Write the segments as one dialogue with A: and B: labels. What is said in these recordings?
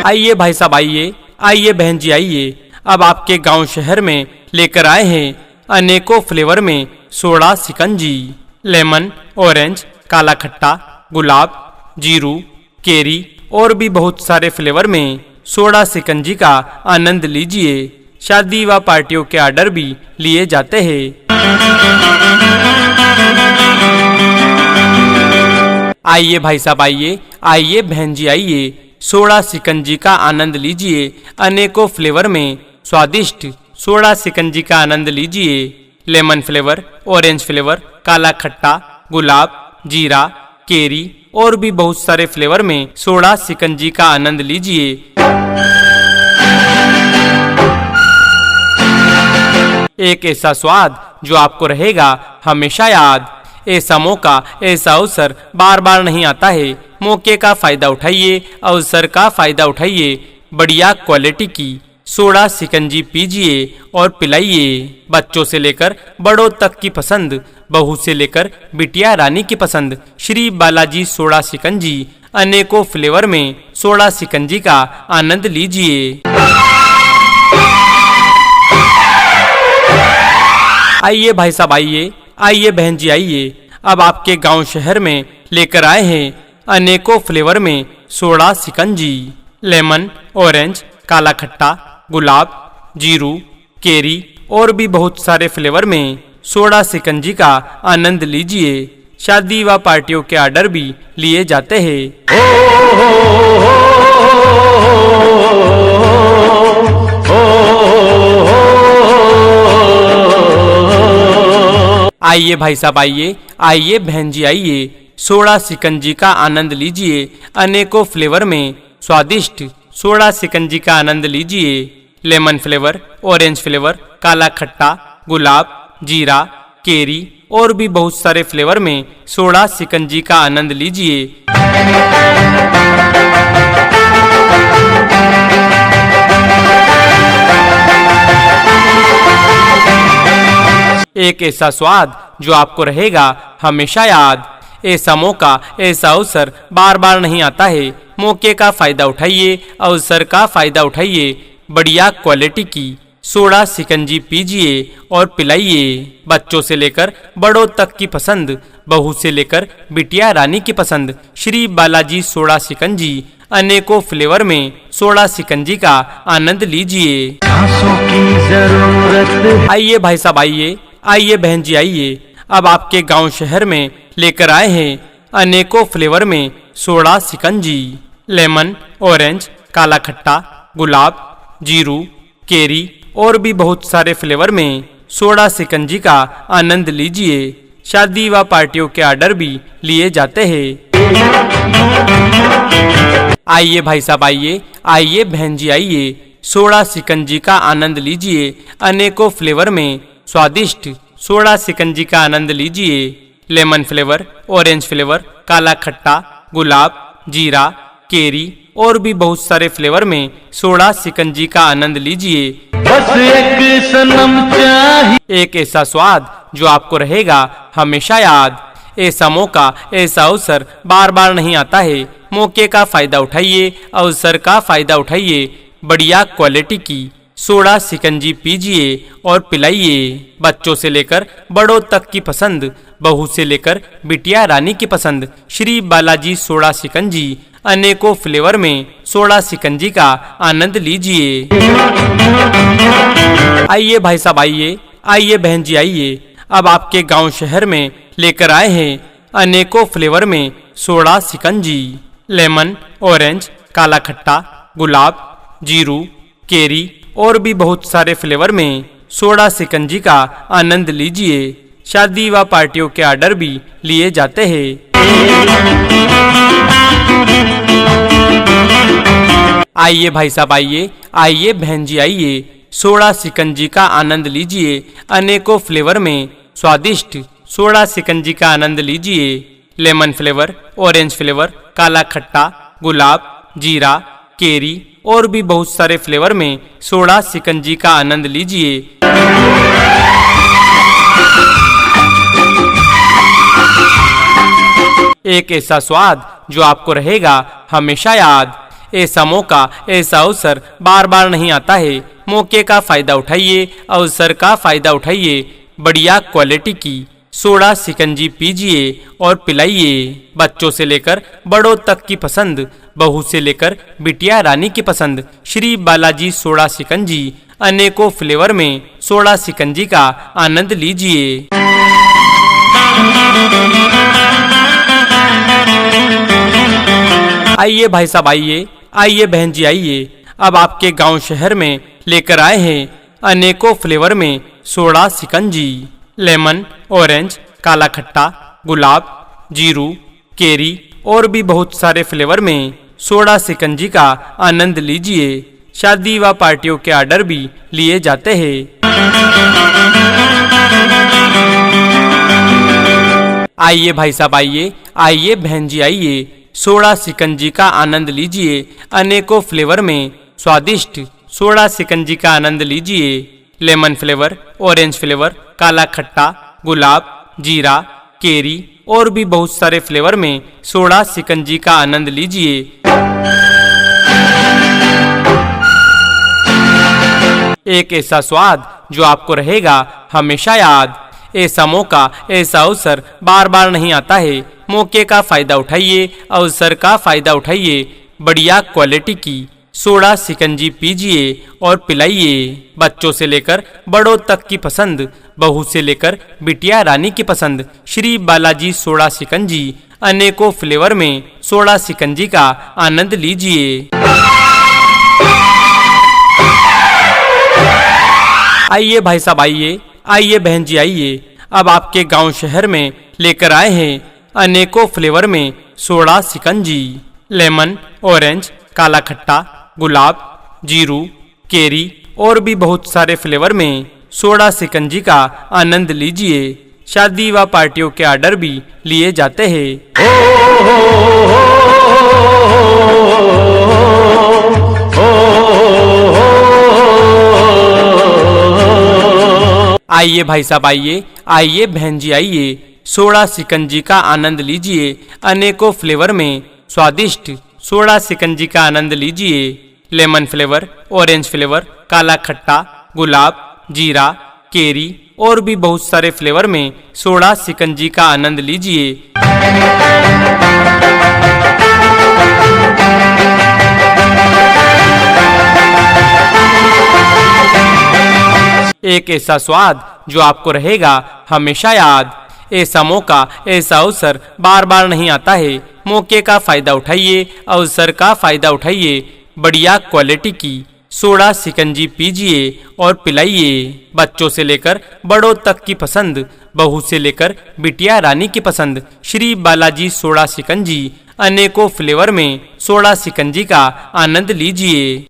A: आइए भाई साहब आइए, आइए बहन जी आइए। अब आपके गांव शहर में लेकर आए हैं अनेकों फ्लेवर में सोडा शिकंजी। लेमन, ऑरेंज, काला खट्टा, गुलाब, जीरू, केरी और भी बहुत सारे फ्लेवर में सोडा शिकंजी का आनंद लीजिए। शादी व पार्टियों के ऑर्डर भी लिए जाते हैं। आइए भाई साहब आइए, आइए बहन जी आइए। सोडा शिकंजी का आनंद लीजिए। अनेकों फ्लेवर में स्वादिष्ट सोडा शिकंजी का आनंद लीजिए। लेमन फ्लेवर, ऑरेंज फ्लेवर, काला खट्टा, गुलाब, जीरा, केरी और भी बहुत सारे फ्लेवर में सोडा शिकंजी का आनंद लीजिए। एक ऐसा स्वाद जो आपको रहेगा हमेशा याद। ऐसा मौका, ऐसा अवसर बार बार नहीं आता है। मौके का फायदा उठाइए, अवसर का फायदा उठाइए। बढ़िया क्वालिटी की सोडा शिकंजी पीजिए और पिलाइए। बच्चों से लेकर बड़ों तक की पसंद, बहू से लेकर बिटिया रानी की पसंद। श्री बालाजी सोडा शिकंजी। अनेकों फ्लेवर में सोडा शिकंजी का आनंद लीजिए। आइए भाई साहब आइए, आइए बहन जी आइए। अब आपके गांव शहर में लेकर आए हैं अनेकों फ्लेवर में सोडा शिकंजी। लेमन, ऑरेंज, काला खट्टा, गुलाब, जीरू, केरी और भी बहुत सारे फ्लेवर में सोडा शिकंजी का आनंद लीजिए। शादी व पार्टियों के ऑर्डर भी लिए जाते हैं। आइए भाई साहब आइए, आइए बहन जी आइए। सोडा शिकंजी का आनंद लीजिए। अनेकों फ्लेवर में स्वादिष्ट सोडा शिकंजी का आनंद लीजिए। लेमन फ्लेवर, ऑरेंज फ्लेवर, काला खट्टा, गुलाब, जीरा, केरी और भी बहुत सारे फ्लेवर में सोडा शिकंजी का आनंद लीजिए। एक ऐसा स्वाद जो आपको रहेगा हमेशा याद। ऐसा मौका, ऐसा अवसर बार बार नहीं आता है। मौके का फायदा उठाइए, अवसर का फायदा उठाइए। बढ़िया क्वालिटी की सोडा शिकंजी पीजिए और पिलाइए। बच्चों से लेकर बड़ों तक की पसंद, बहू से लेकर बिटिया रानी की पसंद। श्री बालाजी सोडा शिकंजी। अनेकों फ्लेवर में सोडा शिकंजी का आनंद लीजिए। आइए भाई साहब आइए, आइए बहन जी आइए। अब आपके गांव शहर में लेकर आए हैं अनेकों फ्लेवर में सोडा शिकंजी। लेमन, ऑरेंज, काला खट्टा, गुलाब, जीरू, केरी और भी बहुत सारे फ्लेवर में सोडा शिकंजी का आनंद लीजिए। शादी व पार्टियों के ऑर्डर भी लिए जाते हैं। आइए भाई साहब आइए, आइए बहन जी आइए। सोडा शिकंजी का आनंद लीजिए। अनेकों फ्लेवर में स्वादिष्ट सोडा शिकंजी का आनंद लीजिए। लेमन फ्लेवर, ऑरेंज फ्लेवर, काला खट्टा, गुलाब, जीरा, केरी और भी बहुत सारे फ्लेवर में सोडा शिकंजी का आनंद लीजिए। बस एक सनम चाहिए। एक ऐसा स्वाद जो आपको रहेगा हमेशा याद। ऐसा मौका, ऐसा अवसर बार बार नहीं आता है। मौके का फायदा उठाइए, अवसर का फायदा उठाइए। बढ़िया क्वालिटी की सोडा शिकंजी पीजिए और पिलाइए। बच्चों से लेकर बड़ों तक की पसंद, बहू से लेकर बिटिया रानी की पसंद। श्री बालाजी सोडा शिकंजी। अनेकों फ्लेवर में सोडा शिकंजी का आनंद लीजिए। आइए भाई साहब आइए, आइए बहन जी आइए। अब आपके गांव शहर में लेकर आए हैं अनेकों फ्लेवर में सोडा शिकंजी। लेमन, ऑरेंज, काला खट्टा, गुलाब, जीरू, केरी और भी बहुत सारे फ्लेवर में सोडा शिकंजी का आनंद लीजिए। शादी व पार्टियों के ऑर्डर भी लिए जाते हैं। आइए भाई साहब आइए, आइए बहन जी आइए। सोडा शिकंजी का आनंद लीजिए। अनेकों फ्लेवर में स्वादिष्ट सोडा शिकंजी का आनंद लीजिए। लेमन फ्लेवर, ऑरेंज फ्लेवर, काला खट्टा, गुलाब, जीरा, केरी और भी बहुत सारे फ्लेवर में सोडा शिकंजी का आनंद लीजिए। एक ऐसा स्वाद जो आपको रहेगा हमेशा याद। ऐसा मौका, ऐसा अवसर बार बार नहीं आता है। मौके का फायदा उठाइए, अवसर का फायदा उठाइए। बढ़िया क्वालिटी की सोडा शिकंजी पीजिए और पिलाइए। बच्चों से लेकर बड़ों तक की पसंद, बहू से लेकर बिटिया रानी की पसंद। श्री बालाजी सोडा शिकंजी, अनेकों फ्लेवर में सोडा शिकंजी का आनंद लीजिए। आइए भाई साहब आइए, आइए बहन जी आइए। अब आपके गांव शहर में लेकर आए हैं अनेकों फ्लेवर में सोडा शिकंजी। लेमन, ऑरेंज, काला खट्टा, गुलाब, जीरू, केरी और भी बहुत सारे फ्लेवर में सोडा शिकंजी का आनंद लीजिए। शादी व पार्टियों के ऑर्डर भी लिए जाते हैं। आइए भाई साहब आइए, आइए बहन जी आइए। सोडा शिकंजी का आनंद लीजिए। अनेकों फ्लेवर में स्वादिष्ट सोडा शिकंजी का आनंद लीजिए। लेमन फ्लेवर, ऑरेंज फ्लेवर, काला खट्टा, गुलाब, जीरा, केरी और भी बहुत सारे फ्लेवर में सोडा शिकंजी का आनंद लीजिए। एक ऐसा स्वाद जो आपको रहेगा हमेशा याद। ऐसा मौका, ऐसा अवसर बार बार नहीं आता है। मौके का फायदा उठाइए, अवसर का फायदा उठाइए। बढ़िया क्वालिटी की सोडा शिकंजी पीजिए और पिलाइए। बच्चों से लेकर बड़ों तक की पसंद, बहू से लेकर बिटिया रानी की पसंद। श्री बालाजी सोडा शिकंजी, अनेकों फ्लेवर में सोडा शिकंजी का आनंद लीजिए। आइए भाई साहब आइए, आइए बहन जी आइए। अब आपके गांव शहर में लेकर आए हैं अनेकों फ्लेवर में सोडा शिकंजी। लेमन, ऑरेंज, काला खट्टा, गुलाब, जीरू, केरी और भी बहुत सारे फ्लेवर में सोडा शिकंजी का आनंद लीजिए। शादी व पार्टियों के ऑर्डर भी लिए जाते हैं। आइए भाई साहब आइए, आइए बहन जी आइए। सोडा शिकंजी का आनंद लीजिए। अनेकों फ्लेवर में स्वादिष्ट सोडा शिकंजी का आनंद लीजिए। लेमन फ्लेवर, ऑरेंज फ्लेवर, काला खट्टा, गुलाब, जीरा, केरी और भी बहुत सारे फ्लेवर में सोडा शिकंजी का आनंद लीजिए। एक ऐसा स्वाद जो आपको रहेगा हमेशा याद। ऐसा मौका, ऐसा अवसर बार बार नहीं आता है। मौके का फायदा उठाइए, अवसर का फायदा उठाइए। बढ़िया क्वालिटी की सोडा शिकंजी पीजिए और पिलाइए। बच्चों से लेकर बड़ों तक की पसंद, बहू से लेकर बिटिया रानी की पसंद। श्री बालाजी सोडा शिकंजी, अनेकों फ्लेवर में सोडा शिकंजी का आनंद लीजिए।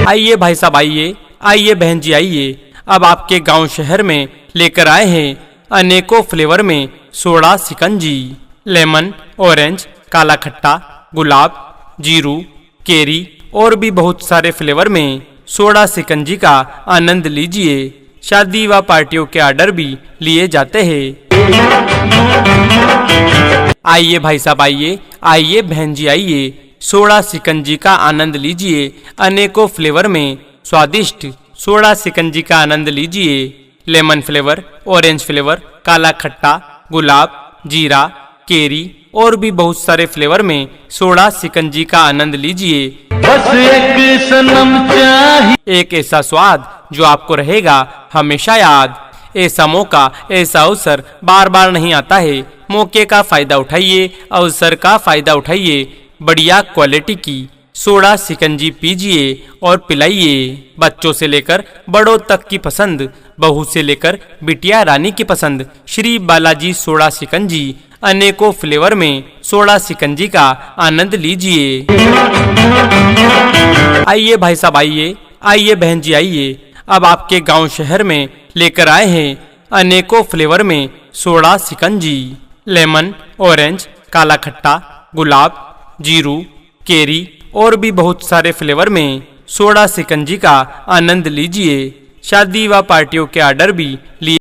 A: आइए भाई साहब आइए, आइए बहन जी आइए। अब आपके गांव शहर में लेकर आए हैं अनेकों फ्लेवर में सोडा शिकंजी। लेमन, ऑरेंज, काला खट्टा, गुलाब, जीरू, केरी और भी बहुत सारे फ्लेवर में सोडा शिकंजी का आनंद लीजिए। शादी व पार्टियों के ऑर्डर भी लिए जाते हैं। आइए भाई साहब आइए, आइए बहन जी आइए। सोडा शिकंजी का आनंद लीजिए। अनेकों फ्लेवर में स्वादिष्ट सोडा शिकंजी का आनंद लीजिए। लेमन फ्लेवर, ऑरेंज फ्लेवर, काला खट्टा, गुलाब, जीरा, केरी और भी बहुत सारे फ्लेवर में सोडा शिकंजी का आनंद लीजिए। बस एक सनम चाहिए। एक ऐसा स्वाद जो आपको रहेगा हमेशा याद। ऐसा मौका, ऐसा अवसर बार बार नहीं आता है। मौके का फायदा उठाइए, अवसर का फायदा उठाइए। बढ़िया क्वालिटी की सोडा शिकंजी पीजिए और पिलाइए। बच्चों से लेकर बड़ों तक की पसंद, बहू से लेकर बिटिया रानी की पसंद। श्री बालाजी सोडा शिकंजी, अनेकों फ्लेवर में सोडा शिकंजी का आनंद लीजिए। आइए भाई साहब आइए, आइए बहन जी आइए। अब आपके गांव शहर में लेकर आए हैं अनेकों फ्लेवर में सोडा शिकंजी। लेमन, ऑरेंज, काला खट्टा, गुलाब, जीरू, केरी और भी बहुत सारे फ्लेवर में सोडा शिकंजी का आनंद लीजिए। शादी व पार्टियों के ऑर्डर भी लिए